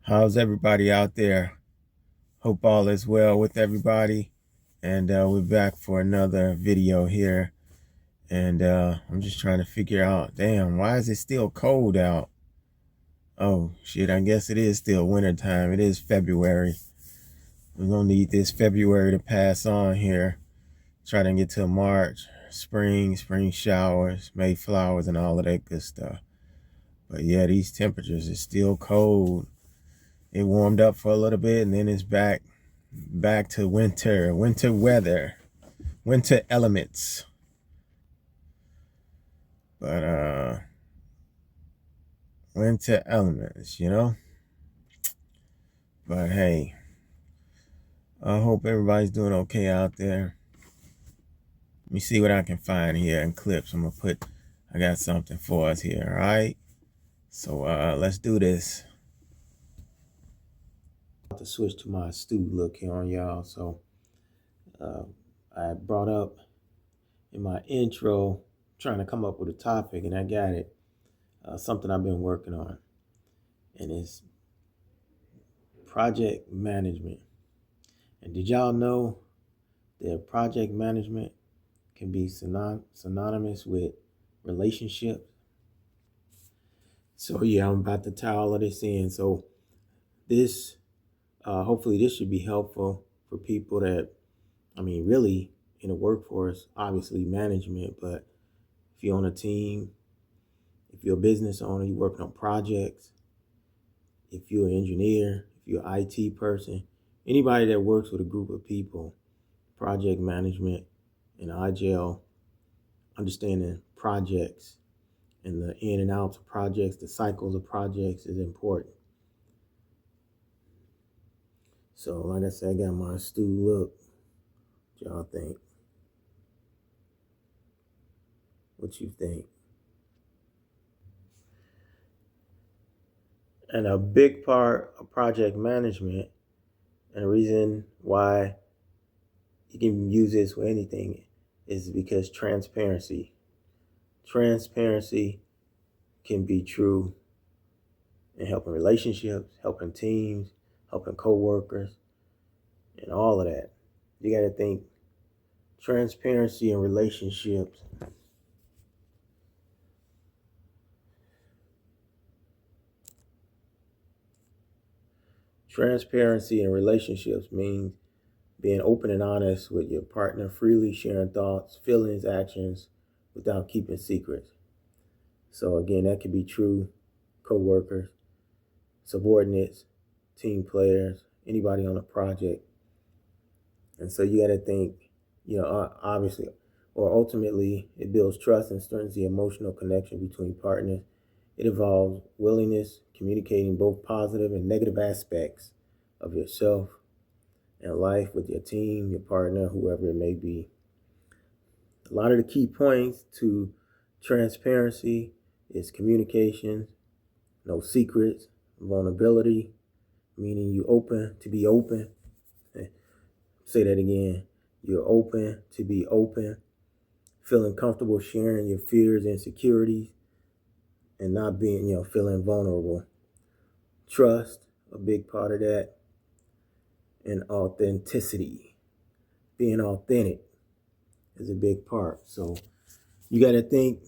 How's everybody out there? Hope all is well with everybody. And we're back for another video here. And I'm just trying to figure out, damn, why is it still cold out? Oh, shit, I guess it is still wintertime. It is February. We're going to need this February to pass on here. Try to get to March, spring showers, May flowers, and all of that good stuff. But yeah, these temperatures are still cold. It warmed up for a little bit, and then it's back to winter weather, winter elements. But winter elements, But hey, I hope everybody's doing okay out there. Let me see what I can find here in clips. I got something for us here, all right? So let's do this. I'm about to switch to my student look here on y'all. So I brought up in my intro, trying to come up with a topic, and I got it. Something I've been working on, and it's project management. And did y'all know that project management can be synonymous with relationships? So yeah, I'm about to tie all of this in. So this, hopefully this should be helpful for people that, really in the workforce, obviously management, but if you're on a team, if you're a business owner, you're working on projects, if you're an engineer, if you're an IT person, anybody that works with a group of people, project management and agile, understanding projects and the in and outs of projects, the cycles of projects is important. So like I said, I got my Stu look. What y'all think? What you think? And a big part of project management, and the reason why you can use this for anything, is because transparency can be true in helping relationships, helping teams, helping coworkers, and all of that. You got to think transparency in relationships. Transparency in relationships means being open and honest with your partner, freely sharing thoughts, feelings, actions without keeping secrets. So again, that could be true co-workers, subordinates, team players, anybody on a project. And so you got to think, obviously, or ultimately, it builds trust and strengthens the emotional connection between partners. It involves willingness, communicating both positive and negative aspects of yourself and life with your team, your partner, whoever it may be. A lot of the key points to transparency is communication, no secrets, vulnerability, meaning you open to be open. Say that again. You're open to be open, feeling comfortable sharing your fears and insecurities, and not being, feeling vulnerable. Trust, a big part of that, and authenticity. Being authentic is a big part. So you got to think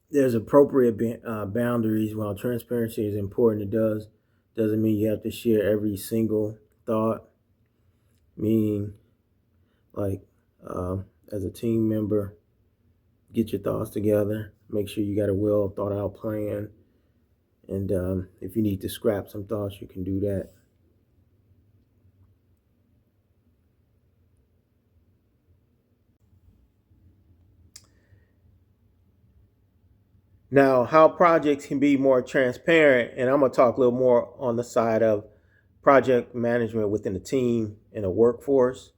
there's appropriate boundaries. While transparency is important, doesn't mean you have to share every single thought. Meaning, like, as a team member, get your thoughts together. Make sure you got a well thought out plan. And if you need to scrap some thoughts, you can do that. Now, how projects can be more transparent, and I'm going to talk a little more on the side of project management within a team and a workforce,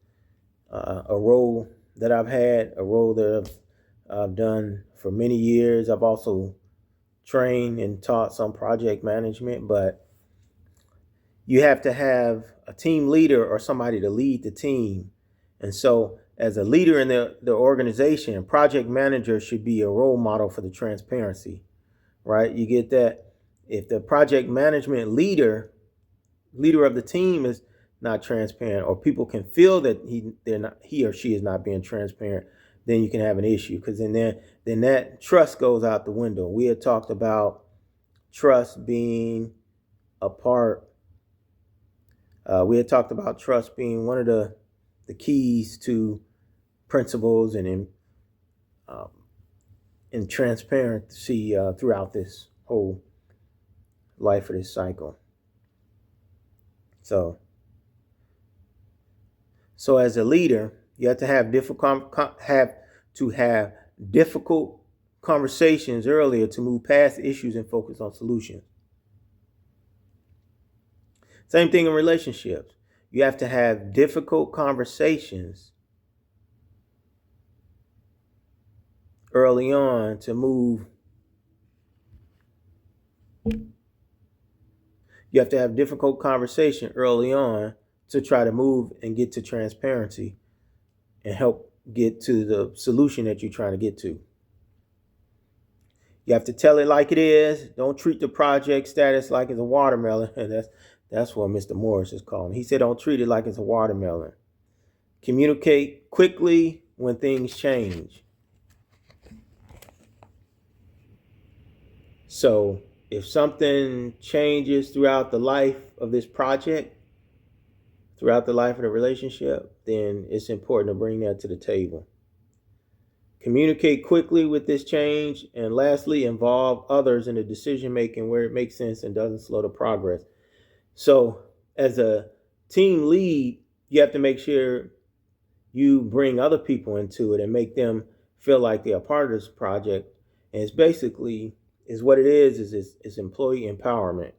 a role that I've had, a role that I've done for many years. I've also trained and taught some project management, but you have to have a team leader or somebody to lead the team. And so as a leader in the organization, project manager should be a role model for the transparency, right? You get that? If the project management leader leader of the team is not transparent, or people can feel that he or she is not being transparent, then you can have an issue, because then that trust goes out the window. We had talked about trust being a part. We had talked about trust being one of the keys to principles and in transparency throughout this whole life of this cycle. So as a leader, you have to have difficult conversations earlier to move past issues and focus on solutions. Same thing in relationships. You have to have difficult conversations early on to move. You have to have difficult conversation early on to try to move and get to transparency and help get to the solution that you're trying to get to. You have to tell it like it is. Don't treat the project status like it's a watermelon. And that's what Mr. Morris is calling. He said, don't treat it like it's a watermelon. Communicate quickly when things change. So if something changes throughout the life of this project, throughout the life of the relationship, then it's important to bring that to the table. Communicate quickly with this change. And lastly, involve others in the decision making where it makes sense and doesn't slow the progress. So as a team lead, you have to make sure you bring other people into it and make them feel like they're a part of this project. And it's basically, what it is employee empowerment.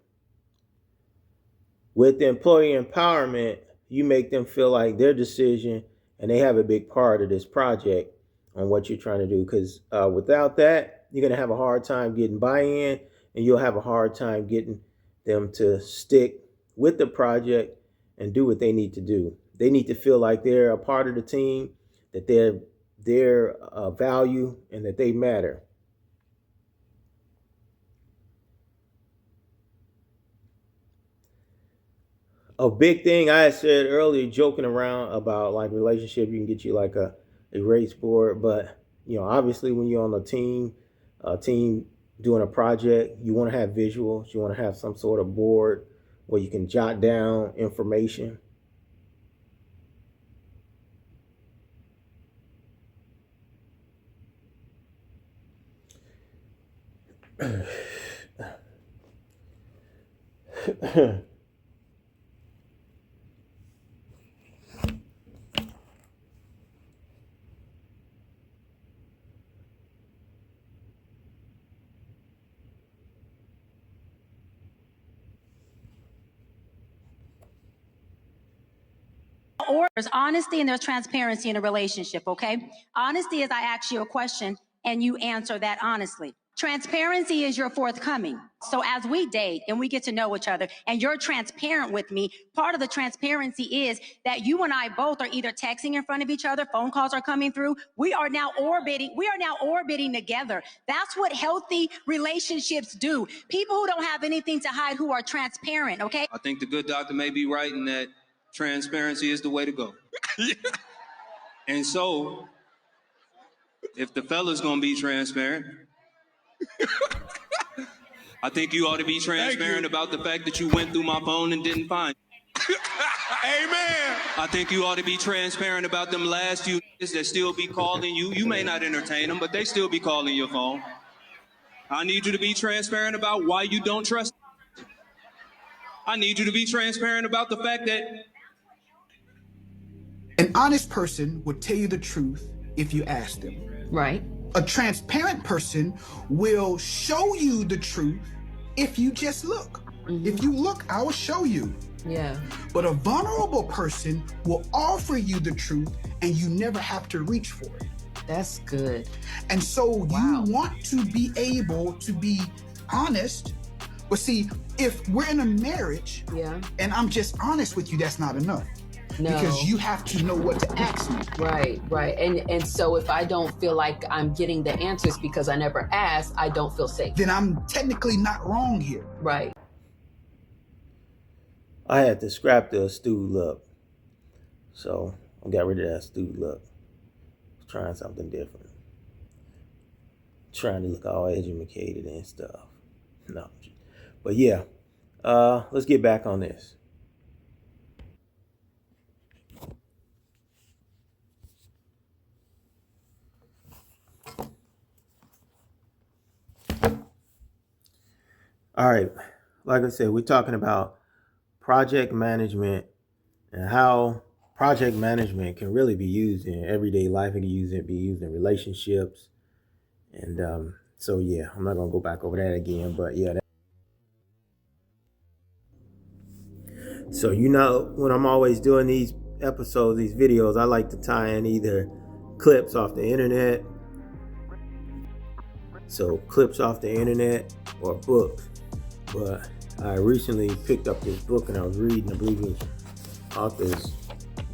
With the employee empowerment, you make them feel like their decision and they have a big part of this project on what you're trying to do. Because without that, you're going to have a hard time getting buy-in, and you'll have a hard time getting them to stick with the project and do what they need to do. They need to feel like they're a part of the team, that they're value, and that they matter. A big thing I had said earlier, joking around about like relationship, you can get you like a race board, but obviously when you're on a team doing a project, you want to have visuals. You want to have some sort of board where you can jot down information. Or there's honesty and there's transparency in a relationship, okay? Honesty is I ask you a question and you answer that honestly. Transparency is your forthcoming. So as we date and we get to know each other and you're transparent with me, part of the transparency is that you and I both are either texting in front of each other, phone calls are coming through. We are now orbiting together. That's what healthy relationships do. People who don't have anything to hide, who are transparent, okay? I think the good doctor may be right in that transparency is the way to go. And so, if the fella's gonna be transparent, I think you ought to be transparent about the fact that you went through my phone and didn't find it. Amen. I think you ought to be transparent about them last few niggas that still be calling you. You may not entertain them, but they still be calling your phone. I need you to be transparent about why you don't trust them. I need you to be transparent about the fact that an honest person would tell you the truth if you ask them. Right. A transparent person will show you the truth if you just look. Mm-hmm. If you look, I will show you. Yeah. But a vulnerable person will offer you the truth and you never have to reach for it. That's good. And so you want to be able to be honest. But see, if we're in a marriage and I'm just honest with you, that's not enough. No. Because you have to know what to ask me. Right. And so if I don't feel like I'm getting the answers because I never asked, I don't feel safe. Then I'm technically not wrong here. Right. I had to scrap the stewed look. So I got rid of that stewed look. Trying something different. Trying to look all educated and stuff. No. But yeah, let's get back on this. All right. Like I said, we're talking about project management and how project management can really be used in everyday life. It can be used in relationships. And so, yeah, I'm not going to go back over that again. But yeah. So, when I'm always doing these episodes, these videos, I like to tie in either clips off the internet. So clips off the internet or books. But I recently picked up this book and I was reading, I believe it was authors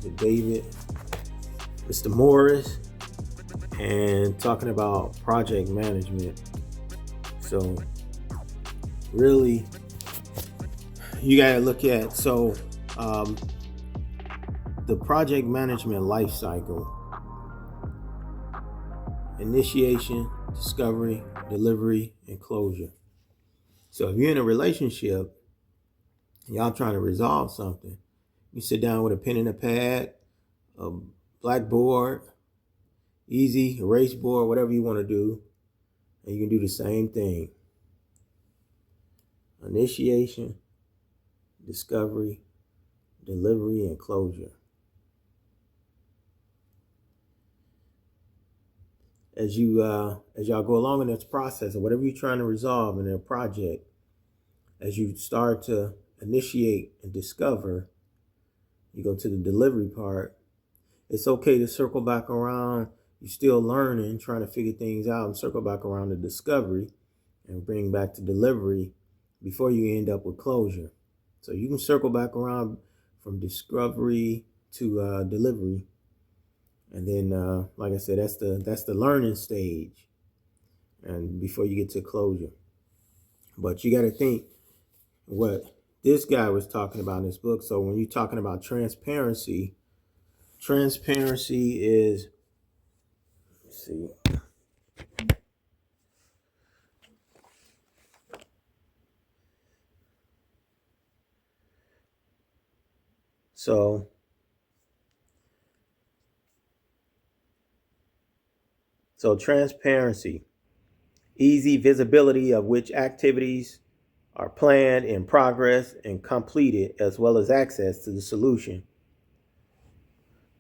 Mr. Morris, and talking about project management. So really, you got to look at, the project management life cycle: initiation, discovery, delivery, and closure. So if you're in a relationship, y'all trying to resolve something, you sit down with a pen and a pad, a blackboard, easy, erase board, whatever you want to do, and you can do the same thing. Initiation, discovery, delivery, and closure. As y'all go along in this process of whatever you're trying to resolve in a project, as you start to initiate and discover, you go to the delivery part. It's okay to circle back around. You're still learning, trying to figure things out, and circle back around to discovery and bring back to delivery before you end up with closure. So you can circle back around from discovery to delivery. And then, like I said, that's the learning stage, and before you get to closure. But you got to think what this guy was talking about in this book. So when you're talking about transparency is, let's see. So transparency, easy visibility of which activities are planned, in progress, and completed, as well as access to the solution.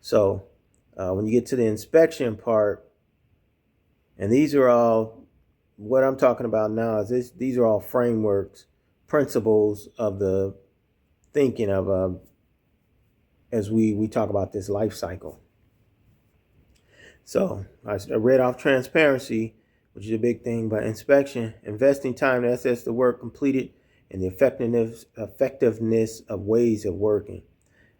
So when you get to the inspection part, and these are all, what I'm talking about now is these are all frameworks, principles of the thinking of as we talk about this life cycle. So I read off transparency, which is a big thing, but inspection, investing time to assess the work completed and the effectiveness of ways of working.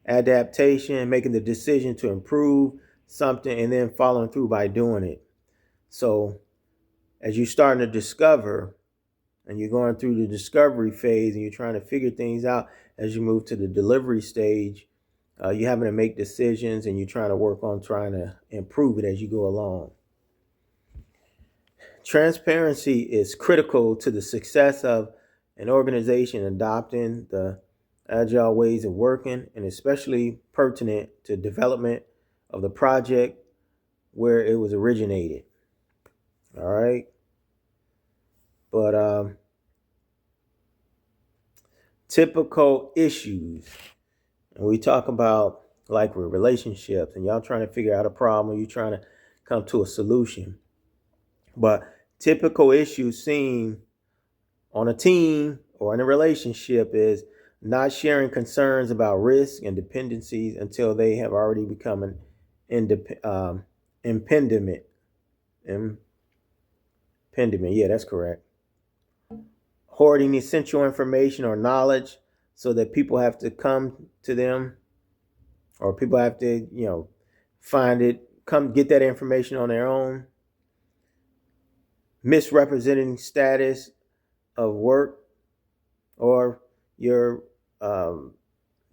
Adaptation, making the decision to improve something and then following through by doing it. So as you're starting to discover and you're going through the discovery phase and you're trying to figure things out, as you move to the delivery stage, you're having to make decisions and you're trying to work on trying to improve it as you go along. Transparency is critical to the success of an organization adopting the agile ways of working, and especially pertinent to development of the project where it was originated. All right. But typical issues, and we talk about like with relationships, and y'all trying to figure out a problem, you're trying to come to a solution. But typical issues seen on a team or in a relationship is not sharing concerns about risk and dependencies until they have already become an impediment. Impediment, yeah, that's correct. Hoarding essential information or knowledge so that people have to come to them, or people have to, find it, come get that information on their own. Misrepresenting status of work or your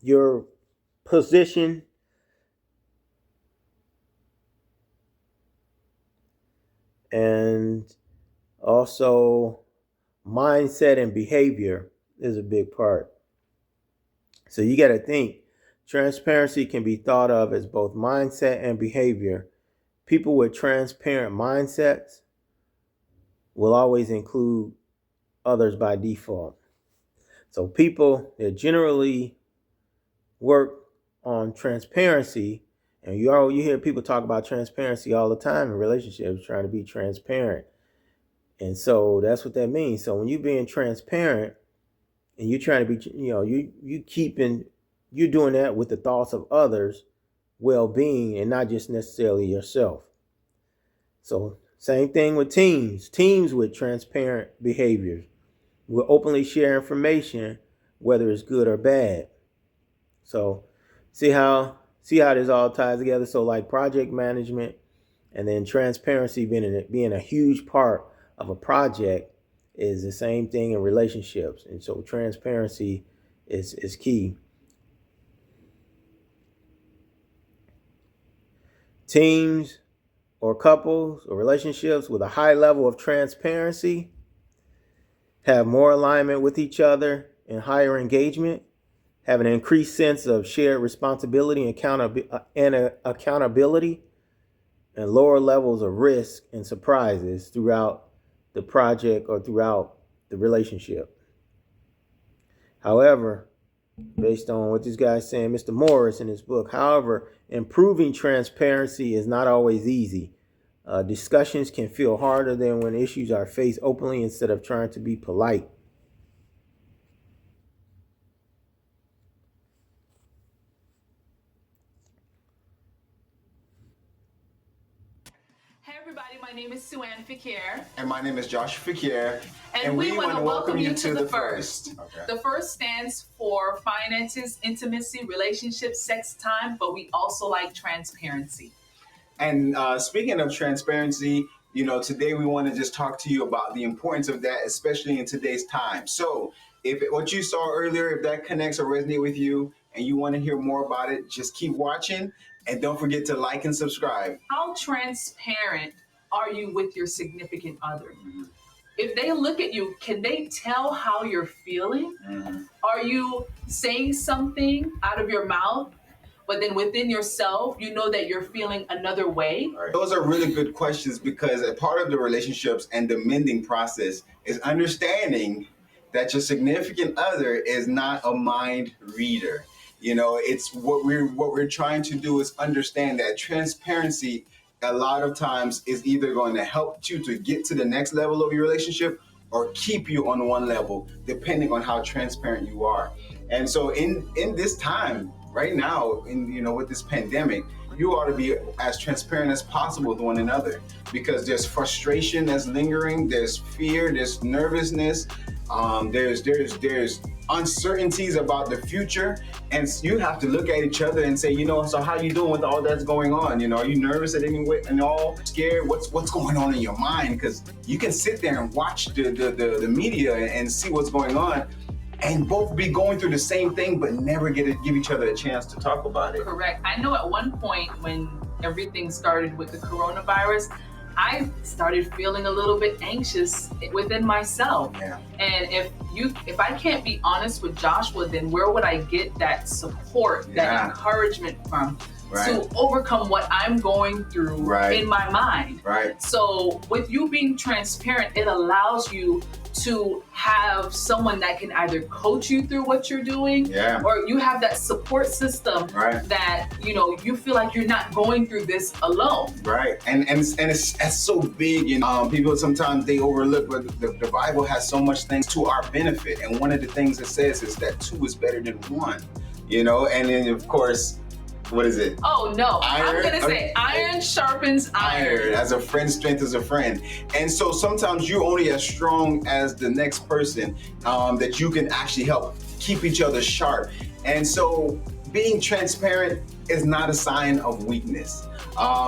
your position, and also mindset and behavior is a big part. So you got to think transparency can be thought of as both mindset and behavior. People with transparent mindsets will always include others by default. So people that generally work on transparency, and you hear people talk about transparency all the time in relationships, trying to be transparent. And so that's what that means. So when you're being transparent and you're trying to be, you're doing that with the thoughts of others' well-being and not just necessarily yourself. So same thing with teams with transparent behaviors will openly share information, whether it's good or bad. So see how this all ties together. So like project management and then transparency being a huge part of a project is the same thing in relationships. And so transparency is key. Teams or couples or relationships with a high level of transparency have more alignment with each other and higher engagement, have an increased sense of shared responsibility and accountability, and lower levels of risk and surprises throughout the project or throughout the relationship. However, based on what this guy's saying, Mr. Morris in his book, however, improving transparency is not always easy. Discussions can feel harder than when issues are faced openly instead of trying to be polite. Hey everybody, my name is Suanne Fikir. And my name is Josh Fikir. And we want to welcome you to the First. Okay. The First stands for finances, intimacy, relationships, sex, time, but we also like transparency. And speaking of transparency, today we want to just talk to you about the importance of that, especially in today's time. So if what you saw earlier, if that connects or resonates with you and you want to hear more about it, just keep watching and don't forget to like and subscribe. How transparent are you with your significant other? Mm-hmm. If they look at you, can they tell how you're feeling? Mm-hmm. Are you saying something out of your mouth, but then within yourself, you know that you're feeling another way? Right. Those are really good questions because a part of the relationships and the mending process is understanding that your significant other is not a mind reader. It's what we're trying to do is understand that transparency a lot of times is either going to help you to get to the next level of your relationship or keep you on one level, depending on how transparent you are. And so in this time right now, with this pandemic, you ought to be as transparent as possible with one another because there's frustration that's lingering, there's fear, there's nervousness, there's uncertainties about the future, and you have to look at each other and say, so how you doing with all that's going on? Are you nervous at any way and all scared? What's going on in your mind? Because you can sit there and watch the media and see what's going on and both be going through the same thing, but never give each other a chance to talk about it. Correct. I know at one point when everything started with the coronavirus, I started feeling a little bit anxious within myself. Yeah. And if I can't be honest with Joshua, then where would I get that support, that encouragement from? Right. To overcome what I'm going through in my mind. Right. So with you being transparent, it allows you to have someone that can either coach you through what you're doing, or you have that support system that you feel like you're not going through this alone. Right. And it's so big. People sometimes they overlook, but the Bible has so much things to our benefit. And one of the things it says is that two is better than one. And then of course, what is it? Oh no, I'm gonna say iron sharpens iron. As a friend strengthens a friend. And so sometimes you're only as strong as the next person that you can actually help keep each other sharp. And so being transparent is not a sign of weakness.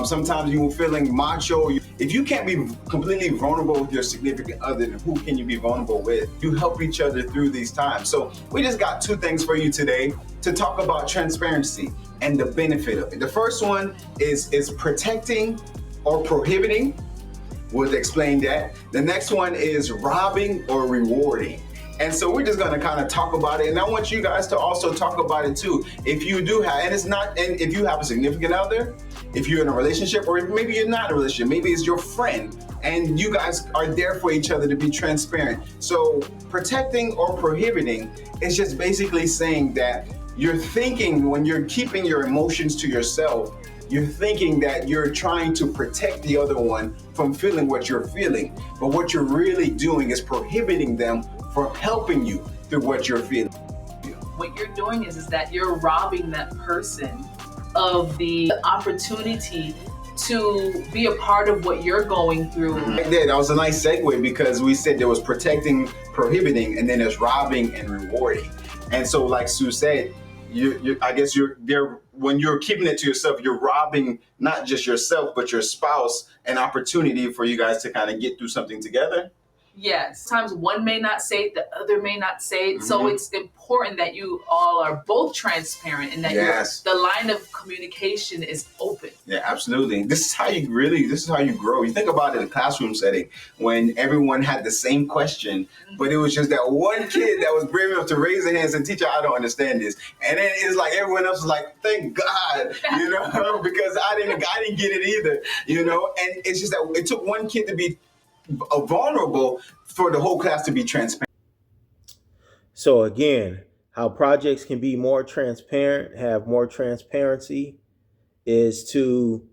Sometimes you're feeling macho If you can't be completely vulnerable with your significant other, then who can you be vulnerable with? You help each other through these times. So we just got 2 things for you today to talk about transparency and the benefit of it. The first one is protecting or prohibiting. We'll explain that. The next one is robbing or rewarding. And so we're just gonna kind of talk about it. And I want you guys to also talk about it too. If you do have, and if you have a significant other, if you're in a relationship, or maybe you're not in a relationship, maybe it's your friend, and you guys are there for each other to be transparent. So protecting or prohibiting is just basically saying that you're thinking, when you're keeping your emotions to yourself, you're thinking that you're trying to protect the other one from feeling what you're feeling. But what you're really doing is prohibiting them from helping you through what you're feeling. What you're doing is that you're robbing that person of the opportunity to be a part of what you're going through. Right there, that was a nice segue, because we said there was protecting, prohibiting, and then there's robbing and rewarding. And so, like Sue said, I guess you're there when you're keeping it to yourself. You're robbing not just yourself, but your spouse an opportunity for you guys to kind of get through something together. Yes. Sometimes one may not say it, the other may not say it. So it's important that you all are both transparent and that the line of communication is open. Yeah, absolutely. This is how you grow. You think about it in a classroom setting when everyone had the same question, but it was just that one kid that was brave enough to raise their hands and teacher, I don't understand this. And then it's like everyone else was like, thank God, because I didn't get it either, and it's just that it took one kid to be vulnerable for the whole class to be transparent. So again, how projects can be more transparent, have more transparency, is to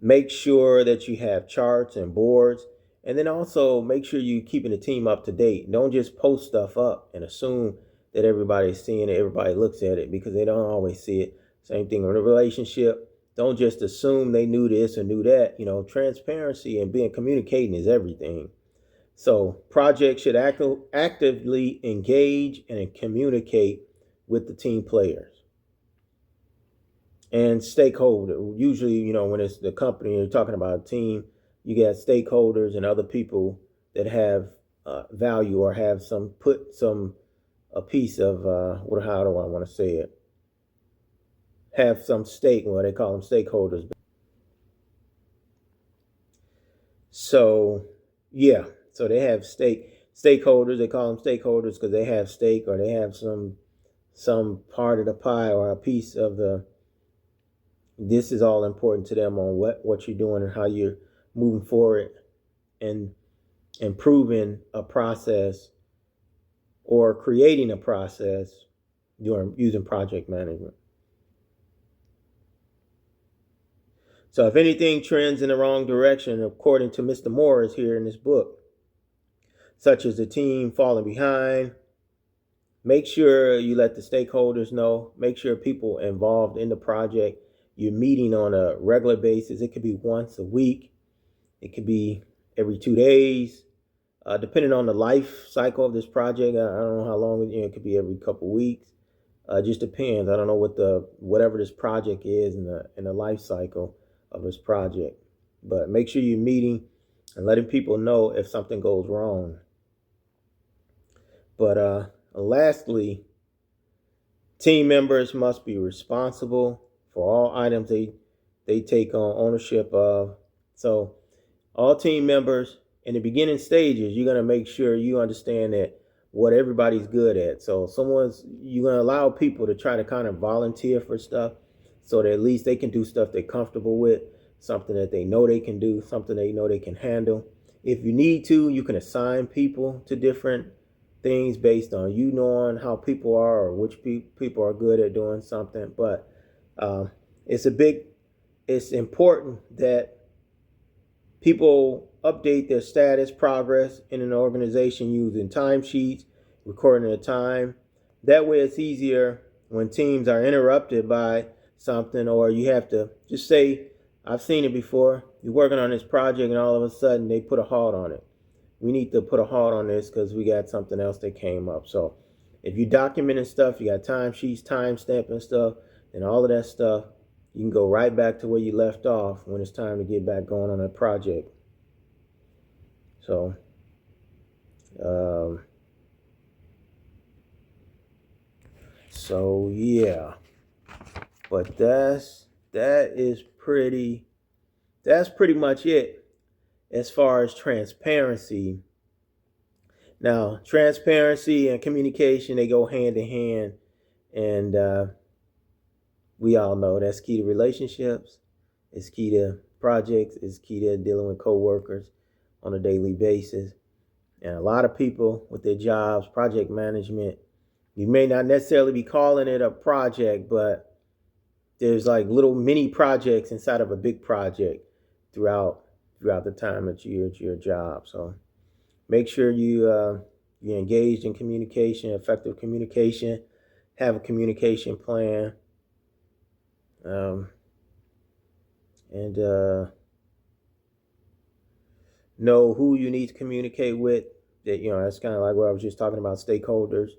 make sure that you have charts and boards, and then also make sure you're keeping the team up to date. Don't just post stuff up and assume that everybody's seeing it, everybody looks at it, because they don't always see it. Same thing in a relationship. Don't just assume they knew this or knew that. Transparency and communicating is everything. So projects should actively engage and communicate with the team players and stakeholder. Usually, when it's the company, you're talking about a team, you got stakeholders and other people that have value or have a piece of, how do I want to say it? Have some stake, they call them stakeholders. So, yeah. So they have stakeholders. They call them stakeholders because they have stake, or they have some part of the pie or a piece of this is all important to them on what you're doing and how you're moving forward and improving a process or creating a process using project management. So if anything trends in the wrong direction, according to Mr. Morris here in this book, such as the team falling behind, make sure you let the stakeholders know. Make sure people involved in the project, you're meeting on a regular basis. It could be once a week. It could be every 2 days, depending on the life cycle of this project. I don't know how long, it could be every couple weeks. Just depends. I don't know whatever this project is in the life cycle of this project. But make sure you're meeting and letting people know if something goes wrong. But lastly, team members must be responsible for all items they take on ownership of. So all team members in the beginning stages, you're going to make sure you understand that what everybody's good at. So you're going to allow people to try to kind of volunteer for stuff so that at least they can do stuff they're comfortable with, something that they know they can do, something they know they can handle. If you need to, you can assign people to different things based on knowing how people are or which people are good at doing something. But it's important that people update their status, progress in an organization using timesheets, recording their time. That way it's easier when teams are interrupted by something, or you have to just say, I've seen it before. You're working on this project and all of a sudden they put a halt on it. We need to put a halt on this because we got something else that came up. So if you documenting stuff, you got timesheets, timestamp and stuff, and all of that stuff, you can go right back to where you left off when it's time to get back going on a project. So, yeah, but that's pretty much it as far as transparency. Now, transparency and communication, they go hand in hand, and we all know that's key to relationships, it's key to projects, it's key to dealing with coworkers on a daily basis. And a lot of people with their jobs, project management, you may not necessarily be calling it a project, but there's like little mini projects inside of a big project throughout the time that you're at your job. So make sure you're engaged in communication, effective communication, have a communication plan, and know who you need to communicate with. That, that's kind of like what I was just talking about, stakeholders.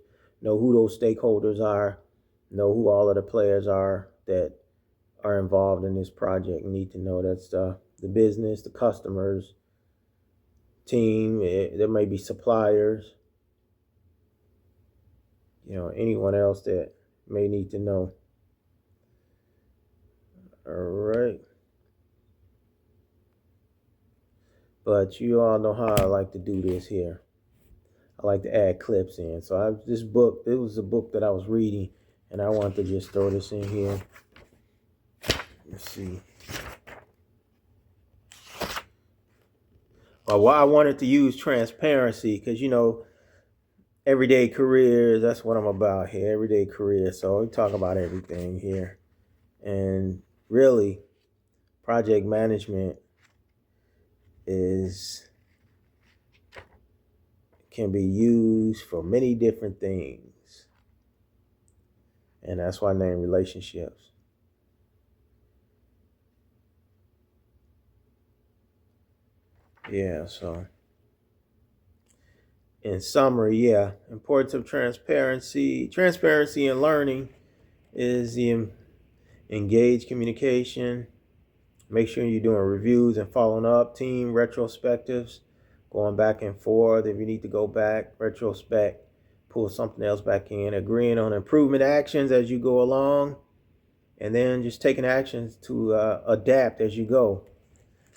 Know who those stakeholders are. Know who all of the players are that are involved in this project. You need to know that's the business, the customers, team. There may be suppliers. Anyone else that may need to know. All right. But you all know how I like to do this here. I like to add clips in. So this book, it was a book that I was reading, and I wanted to just throw this in here. Let's see. Well, I wanted to use transparency because, everyday careers, that's what I'm about here, everyday career. So we talk about everything here. And really, project management can be used for many different things. And that's why I named relationships. Yeah, so in summary, importance of transparency and learning is the engaged communication. Make sure you're doing reviews and following up, team retrospectives, going back and forth. If you need to go back, retrospect, pull something else back in, agreeing on improvement actions as you go along, and then just taking actions to adapt as you go.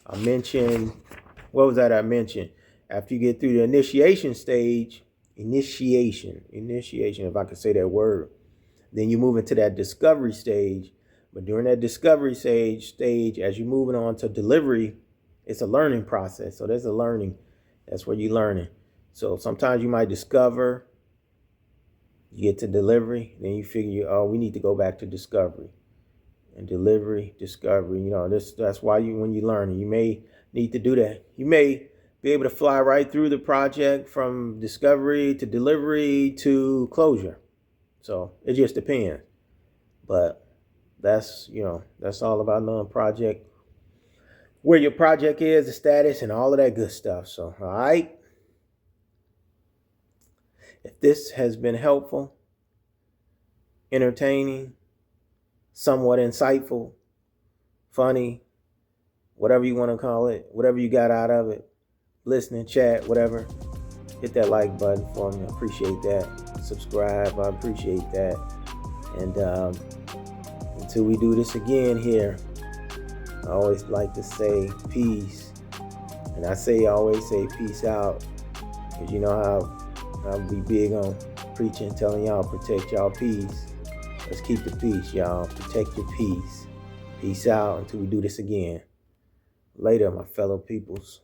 I mentioned after you get through the initiation stage, if I could say that word, then you move into that discovery stage. But during that discovery stage, as you're moving on to delivery, it's a learning process. So there's a learning. That's where you're learning. So sometimes you might discover, you get to delivery, then you figure, we need to go back to discovery. And delivery, discovery, that's why when you learn, you may need to do that. You may be able to fly right through the project from discovery to delivery to closure. So it just depends. But that's all about knowing project, where your project is, the status, and all of that good stuff. So, all right. If this has been helpful, entertaining, somewhat insightful, funny, whatever you want to call it, whatever you got out of it, listening, chat, whatever, hit that like button for me. I appreciate that. Subscribe. I appreciate that. And until we do this again here, I always like to say peace. And I always say peace out, because you know how I'll be big on preaching, telling y'all protect y'all peace. Let's keep the peace, y'all. Protect your peace. Peace out until we do this again. Later, my fellow peoples.